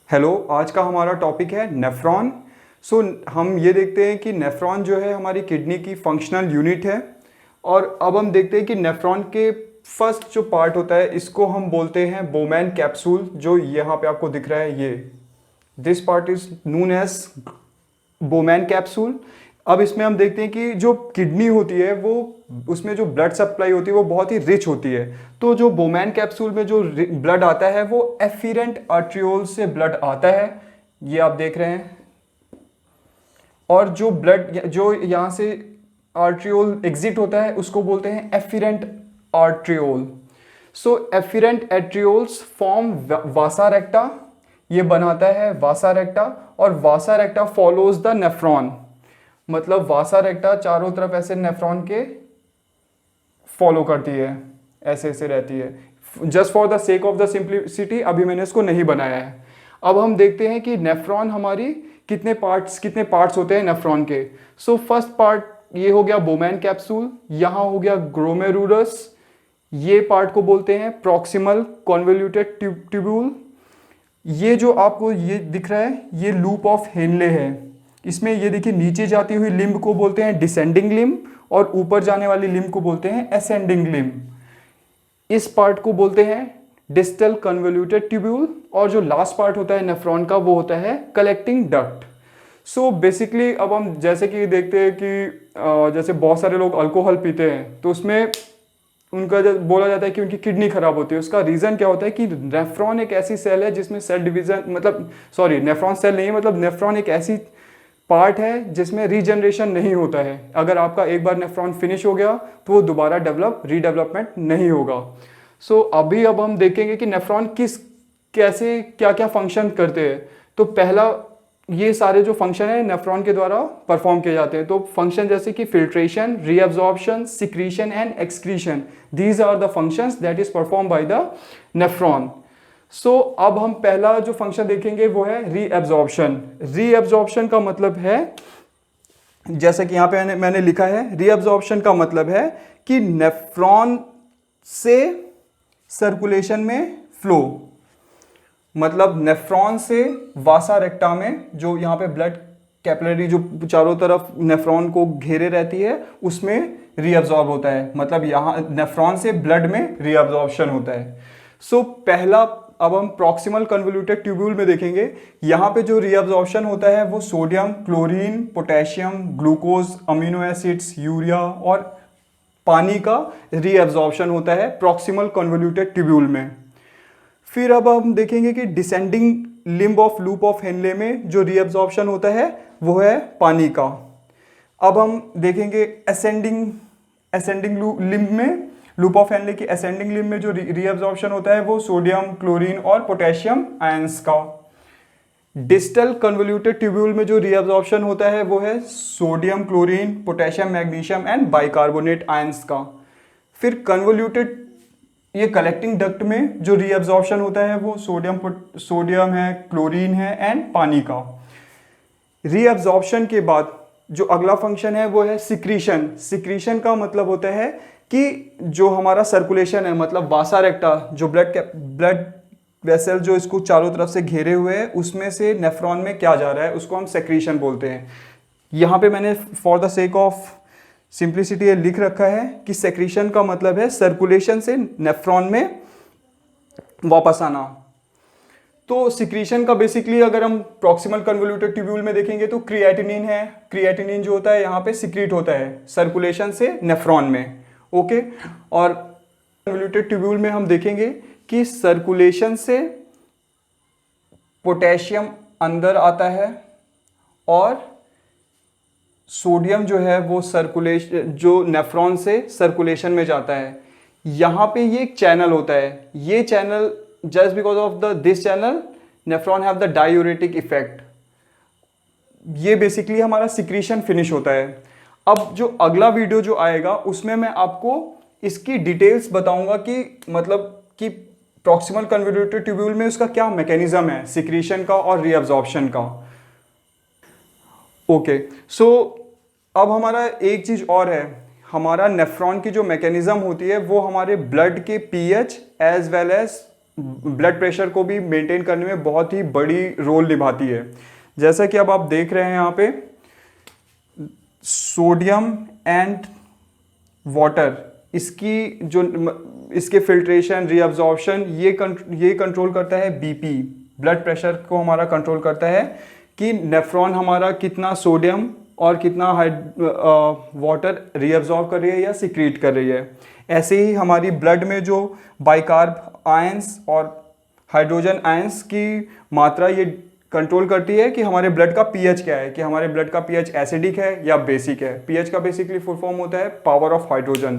Hello, आज का हमारा टॉपिक है नेफ्रॉन। हम ये देखते हैं कि नेफ्रॉन जो है हमारी किडनी की फंक्शनल यूनिट है। और अब हम देखते हैं कि नेफ्रॉन के फर्स्ट जो पार्ट होता है इसको हम बोलते हैं बोमैन कैप्सूल, जो यहाँ पे आपको दिख रहा है। ये this part is known as Bowman capsule. अब इसमें हम देखते हैं कि जो किडनी होती है वो उसमें जो ब्लड सप्लाई होती है वो बहुत ही रिच होती है। तो जो बोमैन कैप्सूल में जो ब्लड आता है वो एफिरेंट आर्ट्रियोल से ब्लड आता है, ये आप देख रहे हैं। और जो ब्लड जो यहाँ से आर्ट्रियोल एग्जिट होता है उसको बोलते हैं एफिरेंट आर्ट्रियोल। सो एफिरेंट आर्ट्रियोल्स फॉर्म वासा रेक्टा, ये बनाता है वासा रेक्टा। और वासा रेक्टा फॉलोज द नेफ्रॉन, मतलब वासा रेक्टा चारों तरफ ऐसे नेफ्रॉन के फॉलो करती है, ऐसे ऐसे रहती है। Just for the sake of the simplicity अभी मैंने इसको नहीं बनाया है। अब हम देखते हैं कि नेफ्रॉन हमारी कितने पार्ट्स होते हैं नेफ्रॉन के। सो फर्स्ट पार्ट ये हो गया बोमैन कैप्सूल, यहाँ हो गया ग्लोमेरुलस, ये पार्ट को बोलते हैं प्रॉक्सिमल कॉन्वोल्यूटेड ट्यूब्यूल। ये जो आपको ये दिख रहा है ये लूप ऑफ हेनले है। इसमें ये देखिए नीचे जाती हुई लिम्ब को बोलते हैं डिसेंडिंग लिम्ब और ऊपर जाने वाली लिम्ब को बोलते हैं असेंडिंग लिम्ब। इस पार्ट को बोलते हैं डिस्टल कन्वोल्यूटेड ट्यूब्यूल। और जो लास्ट पार्ट होता है नेफ्रॉन का वो होता है कलेक्टिंग डक्ट। सो बेसिकली अब हम जैसे कि देखते हैं कि जैसे बहुत सारे लोग अल्कोहल पीते हैं तो उसमें उनका बोला जाता है कि उनकी किडनी खराब होती है। उसका रीज़न क्या होता है कि नेफ्रॉन एक ऐसी सेल है जिसमें सेल डिवीज़न नेफ्रॉन सेल नहीं है, मतलब नेफ्रॉन एक ऐसी पार्ट है जिसमें रीजनरेशन नहीं होता है। अगर आपका एक बार नेफ्रॉन फिनिश हो गया तो वो दोबारा रीडेवलपमेंट नहीं होगा। अब हम देखेंगे कि नेफ्रॉन कैसे क्या क्या फंक्शन करते हैं। तो पहला, ये सारे जो फंक्शन है नेफ्रॉन के द्वारा परफॉर्म किए जाते हैं। तो फंक्शन जैसे कि filtration, reabsorption, secretion and excretion, these are the functions that is perform by the nephron. अब हम पहला जो फंक्शन देखेंगे वो है रीअब्जॉर्प्शन। रीअब्जॉर्प्शन का मतलब है, जैसा कि यहाँ पे मैंने लिखा है, रीअब्जॉर्प्शन का मतलब है कि नेफ्रॉन से सर्कुलेशन में फ्लो, मतलब नेफ्रॉन से वासा रेक्टा में जो यहाँ पे ब्लड कैपिलरी जो चारों तरफ नेफ्रॉन को घेरे रहती है उसमें रीअब्जॉर्ब होता है, मतलब यहाँ नेफ्रॉन से ब्लड में रीअब्जॉर्प्शन होता है। पहला, अब हम प्रॉक्सिमल कन्वोल्यूटेड ट्यूब्यूल में देखेंगे। यहाँ पे जो रीअब्जॉर्प्शन होता है वो sodium, chlorine, potassium, glucose, amino acids, urea और पानी का रीअब्जॉर्प्शन होता है प्रॉक्सिमल कन्वोल्यूटेड ट्यूब्यूल में। फिर अब हम देखेंगे कि descending limb of loop of Henle में जो रीअब्जॉर्प्शन होता है वो है पानी का। अब हम देखेंगे असेंडिंग लिम्ब में, लूप ऑफ हेनले की असेंडिंग लिम्ब में जो रीअब्जॉर्प्शन होता है वो सोडियम, क्लोरीन और पोटेशियम आयंस का। डिस्टल कन्वोल्यूटेड ट्यूब्यूल में जो रीअब्जॉर्प्शन होता है वो है sodium, chlorine, potassium, magnesium and bicarbonate ions का। फिर कन्वोल्यूटेड ये कलेक्टिंग डक्ट में जो रीअब्जॉर्प्शन होता है वो सोडियम है, क्लोरीन है एंड पानी का। रीअब्जॉर्प्शन के बाद जो अगला फंक्शन है वो है सिक्रीशन। सिक्रीशन का मतलब होता है कि जो हमारा सर्कुलेशन है, मतलब वासा रेक्टा जो ब्लड वेसल जो इसको चारों तरफ से घेरे हुए हैं उसमें से नेफ्रॉन में क्या जा रहा है उसको हम सेक्रीशन बोलते हैं। यहाँ पे मैंने for the sake of simplicity ये लिख रखा है कि सेक्रीशन का मतलब है सर्कुलेशन से नेफ्रॉन में वापस आना। तो सिक्रीशन का बेसिकली अगर हम प्रॉक्सिमल कन्वोल्यूटेड ट्यूब्यूल में देखेंगे तो क्रिएटिनिन है। क्रिएटिनिन जो होता है यहाँ पे सिक्रीट होता है सर्कुलेशन से नेफ्रॉन में। ओके, और कन्वोल्यूटेड ट्यूब्यूल में हम देखेंगे कि सर्कुलेशन से पोटेशियम अंदर आता है और सोडियम जो है वो सर्कुलेशन जो नेफ्रॉन से सर्कुलेशन में जाता है। यहाँ पे ये एक चैनल होता है, ये channel just because of this channel nephron have the diuretic effect. ये बेसिकली हमारा सिक्रीशन फिनिश होता है। अब जो अगला वीडियो जो आएगा उसमें मैं आपको इसकी डिटेल्स बताऊंगा कि मतलब कि प्रॉक्सिमल कन्वोल्यूटेड ट्यूब्यूल में उसका क्या मैकेनिज्म है सिक्रीशन का और रीअब्जॉर्प्शन का। ओके, अब हमारा एक चीज़ और है, हमारा नेफ्रॉन की जो मैकेनिज्म होती है वो हमारे ब्लड के pH as well as blood pressure को भी मेंटेन करने में बहुत ही बड़ी रोल निभाती है। जैसा कि अब आप देख रहे हैं यहाँ पे सोडियम एंड वाटर, इसके फिल्ट्रेशन, रीअब्जॉर्प्शन, ये कंट्रोल करता है बीपी, ब्लड प्रेशर को हमारा कंट्रोल करता है कि नेफ्रॉन हमारा कितना सोडियम और कितना वाटर रीअब्जॉर्ब कर रही है या सिक्रीट कर रही है। ऐसे ही हमारी ब्लड में जो बाइकार्ब आयंस और हाइड्रोजन आयंस की मात्रा ये कंट्रोल करती है कि हमारे ब्लड का पीएच क्या है, कि हमारे ब्लड का पीएच एसिडिक है या बेसिक है। पीएच का बेसिकली फुल फॉर्म होता है पावर ऑफ हाइड्रोजन।